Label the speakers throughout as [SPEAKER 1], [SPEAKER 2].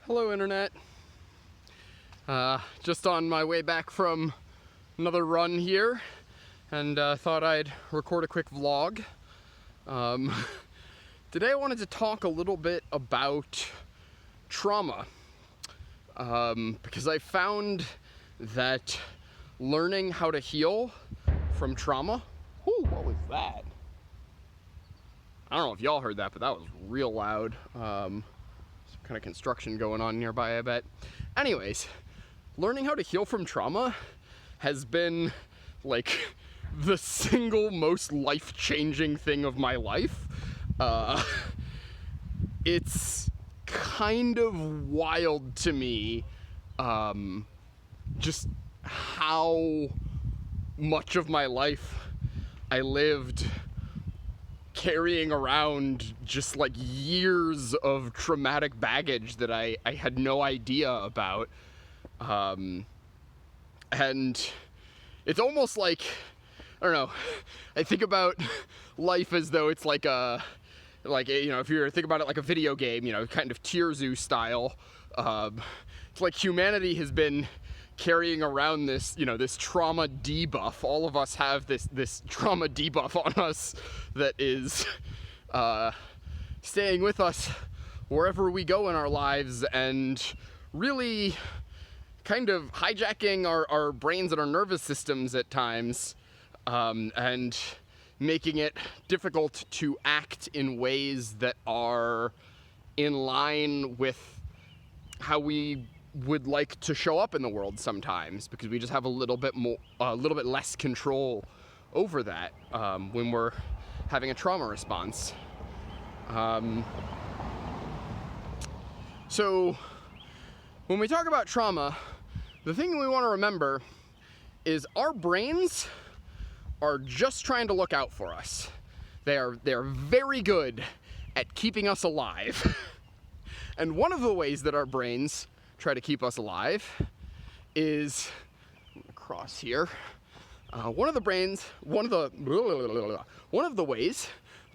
[SPEAKER 1] Hello, Internet. Just on my way back from another run here, and thought I'd record a quick vlog. Today I wanted to talk a little bit about trauma, because I found that learning how to heal from trauma... Whew, what was that? I don't know if y'all heard that, but that was real loud. Some kind of construction going on nearby, I bet. Anyways, learning how to heal from trauma has been like the single most life-changing thing of my life. It's kind of wild to me, just how much of my life I lived carrying around just like years of traumatic baggage that I had no idea about. And it's almost like, I don't know, I think about life as though it's like if you think about it like a video game, kind of Tierzu style. It's like humanity has been carrying around this, this trauma debuff. All of us have this trauma debuff on us that is staying with us wherever we go in our lives, and really kind of hijacking our brains and our nervous systems at times, and making it difficult to act in ways that are in line with how we would like to show up in the world sometimes, because we just have a little bit less control over that when we're having a trauma response. So when we talk about trauma, the thing we want to remember is our brains are just trying to look out for us. They're very good at keeping us alive. And one of the ways that our brains try to keep us alive is across here. One of the ways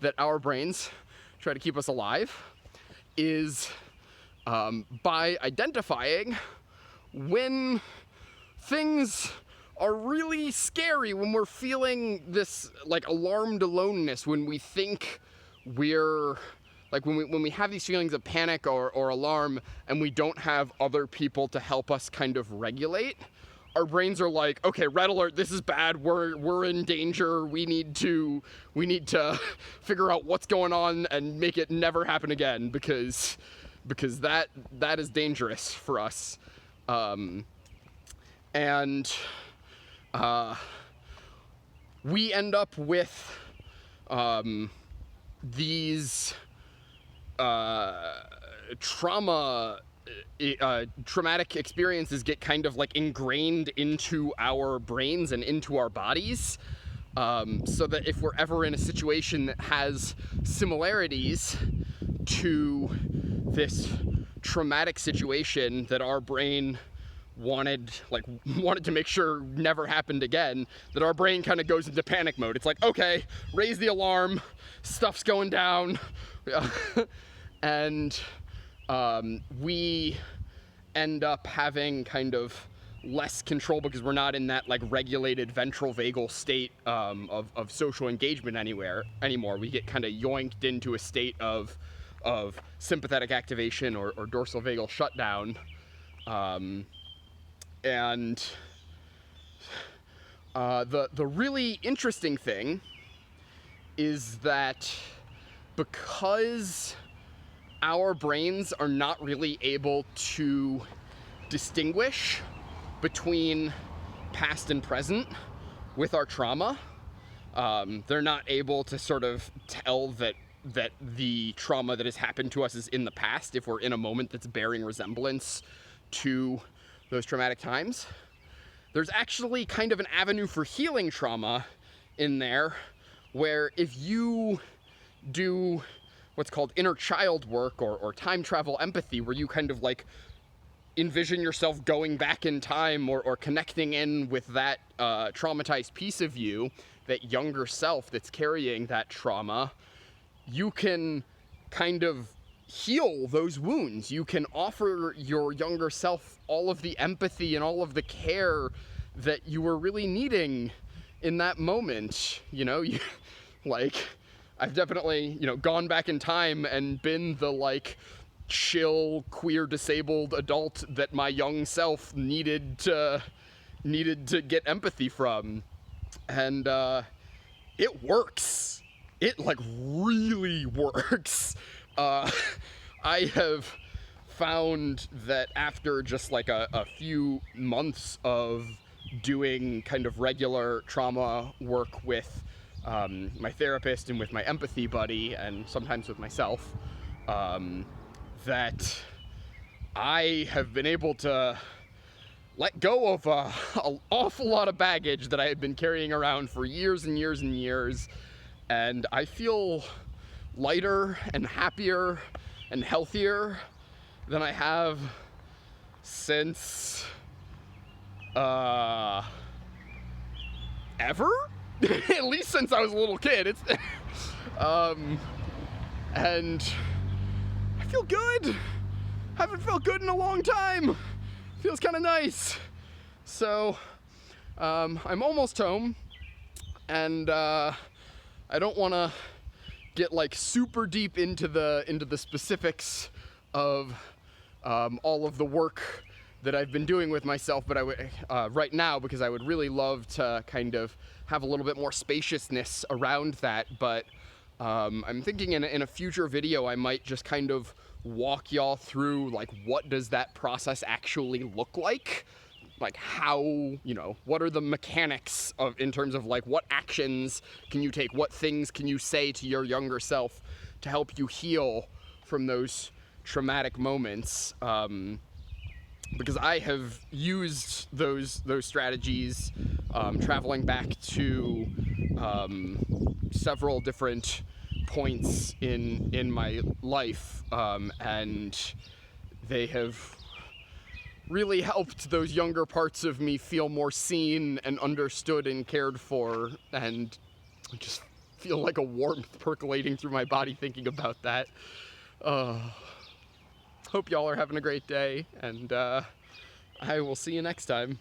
[SPEAKER 1] that our brains try to keep us alive is by identifying when things are really scary, when we're feeling this like alarmed aloneness, when we think we're like when we have these feelings of panic or alarm and we don't have other people to help us kind of regulate. Our brains are like, okay, red alert, this is bad, we're in danger, we need to figure out what's going on and make it never happen again, because that is dangerous for us. We end up with these traumatic experiences get kind of like ingrained into our brains and into our bodies, so that if we're ever in a situation that has similarities to this traumatic situation that our brain wanted to make sure never happened again, that our brain kind of goes into panic mode. It's like, okay, raise the alarm, stuff's going down. And we end up having kind of less control because we're not in that like regulated ventral vagal state of social engagement anymore. We get kind of yoinked into a state of sympathetic activation or dorsal vagal shutdown. And the really interesting thing is that because our brains are not really able to distinguish between past and present with our trauma, they're not able to sort of tell that the trauma that has happened to us is in the past if we're in a moment that's bearing resemblance to those traumatic times. There's actually kind of an avenue for healing trauma in there, where if you do what's called inner child work or time travel empathy, where you kind of like envision yourself going back in time or connecting in with that traumatized piece of you, that younger self that's carrying that trauma, you can kind of heal those wounds. You can offer your younger self all of the empathy and all of the care that you were really needing in that moment. You know, like, I've definitely, gone back in time and been the, like, chill, queer, disabled adult that my young self needed to get empathy from. And it works. It, like, really works. I have found that after just like a few months of doing kind of regular trauma work with my therapist and with my empathy buddy, and sometimes with myself, that I have been able to let go of an awful lot of baggage that I had been carrying around for years and years and years, and I feel lighter and happier and healthier than I have since ever. At least since I was a little kid. It's and I feel good. Haven't felt good in a long time. Feels kind of nice. So I'm almost home, and I don't want to get like super deep into the specifics of all of the work that I've been doing with myself, but I would right now, because I would really love to kind of have a little bit more spaciousness around that. But I'm thinking in a future video I might just kind of walk y'all through, like, what does that process actually look like? Like, how, what are the mechanics of, in terms of like what actions can you take, what things can you say to your younger self to help you heal from those traumatic moments? Because I have used those strategies, traveling back to several different points in my life, and they have really helped those younger parts of me feel more seen and understood and cared for, and I just feel like a warmth percolating through my body thinking about that. Hope y'all are having a great day, and I will see you next time.